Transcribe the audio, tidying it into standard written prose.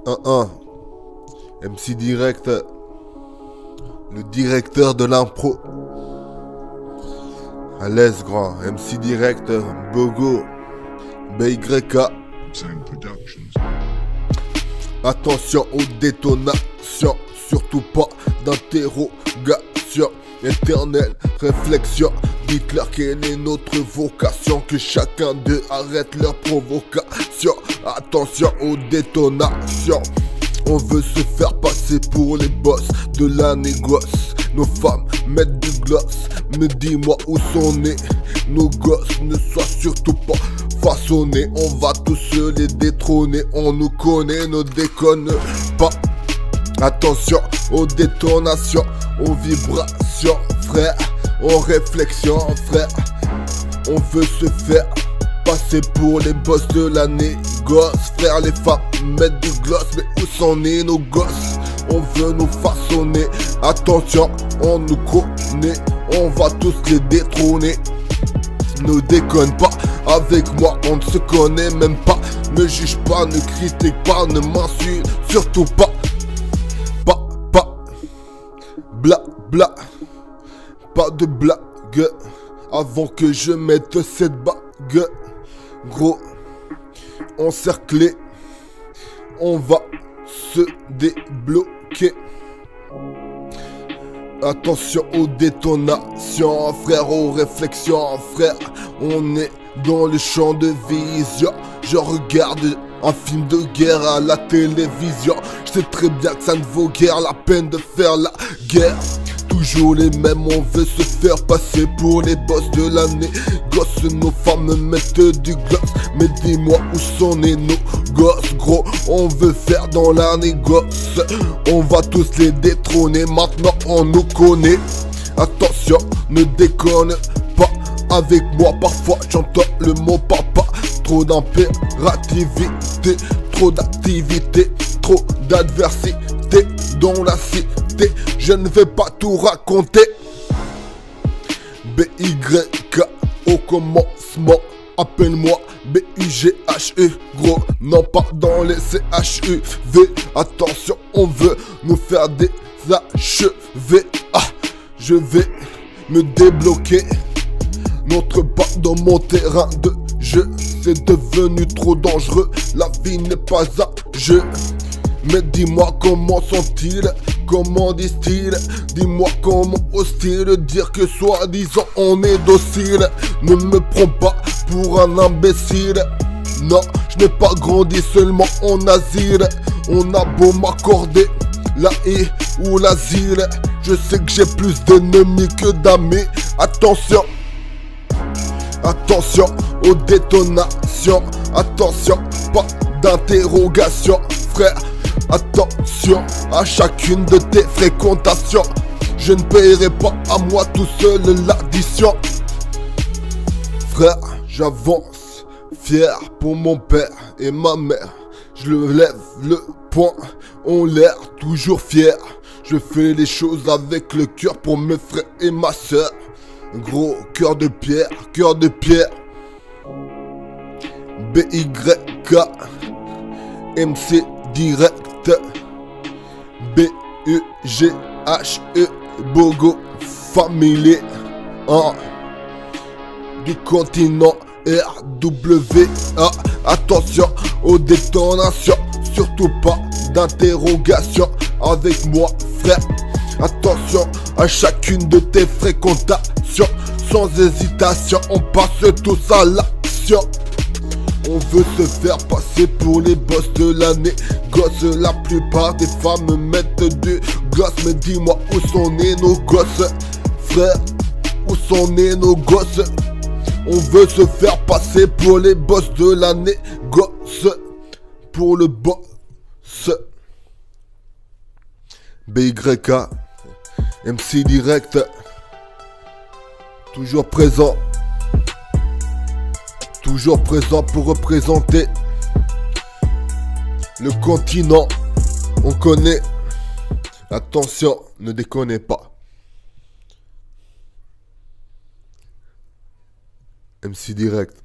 1-1. MC Direct, le directeur de l'impro. À l'aise grand, MC Direct, Bogo, BYK. Attention aux détonations, surtout pas d'interrogation. Éternelle réflexion, dites-leur quelle est notre vocation, que chacun d'eux arrête leur provocation. Attention aux détonations, on veut se faire passer pour les boss de la négoce. Nos femmes mettent du gloss, mais dis-moi où sont nés nos gosses. Ne soient surtout pas façonnés, on va tous se les détrôner. On nous connaît, ne déconne pas. Attention aux détonations, aux vibrations, frère, aux réflexions, frère. On veut se faire passer pour les boss de la négoce. Frère, les femmes mettent du gloss, mais où sont nés nos gosses? On veut nous façonner, attention, on nous connaît, on va tous les détrôner. Ne déconne pas avec moi, on ne se connaît même pas. Ne juge pas, ne critique pas, ne m'insulte surtout pas. Bla bla, pas de blague avant que je mette cette bague. Gros, encerclé, on va se débloquer. Attention aux détonations, frère, aux réflexions, frère. On est dans le champ de vision. Je regarde un film de guerre à la télévision. Je sais très bien que ça ne vaut guère la peine de faire la guerre. Toujours les mêmes, on veut se faire passer pour les boss de l'année. Gosses, nos femmes mettent du gloss, mais dis-moi où sont nés nos gosses. Gros, on veut faire dans la négoce, on va tous les détrôner. Maintenant on nous connaît. Attention, ne déconne pas avec moi. Parfois j'entends le mot papa. Trop d'impérativité, trop d'activité, trop d'adversité dans la cité. Je ne vais pas tout raconter. BYK au commencement, appelle-moi BUGHE. Gros, non pas dans les CHUV. Attention, on veut nous faire des achevés. Ah, je vais me débloquer. N'entre pas dans mon terrain de jeu, c'est devenu trop dangereux. La vie n'est pas un jeu. Mais dis-moi comment sont-ils, comment disent-ils? Dis-moi comment osent-ils dire que soi-disant on est docile? Ne me prends pas pour un imbécile. Non, je n'ai pas grandi seulement en asile. On a beau m'accorder la haie ou l'asile, je sais que j'ai plus d'ennemis que d'amis. Attention, attention aux détonations. Attention, pas d'interrogation, frère. Attention à chacune de tes fréquentations. Je ne paierai pas à moi tout seul l'addition. Frère, j'avance, fier pour mon père et ma mère. Je lève le poing en l'air, toujours fier. Je fais les choses avec le cœur pour mes frères et ma soeur. Gros cœur de pierre, cœur de pierre. BYK, MC Direct, BUGHE, Bogo Family, du continent RWA. Attention aux détonations, surtout pas d'interrogation avec moi, frère. Attention à chacune de tes fréquentations. Sans hésitation, on passe tous à l'action. On veut se faire passer pour les boss de l'année. Gosse, la plupart des femmes mettent du gosse. Mais dis-moi où sont nés nos gosses, frère, où sont nés nos gosses? On veut se faire passer pour les boss de l'année. Gosse, pour le boss. BYK, MC Direct, toujours présent. Toujours présent pour représenter le continent. On connaît. Attention, ne déconnez pas. MC Direct.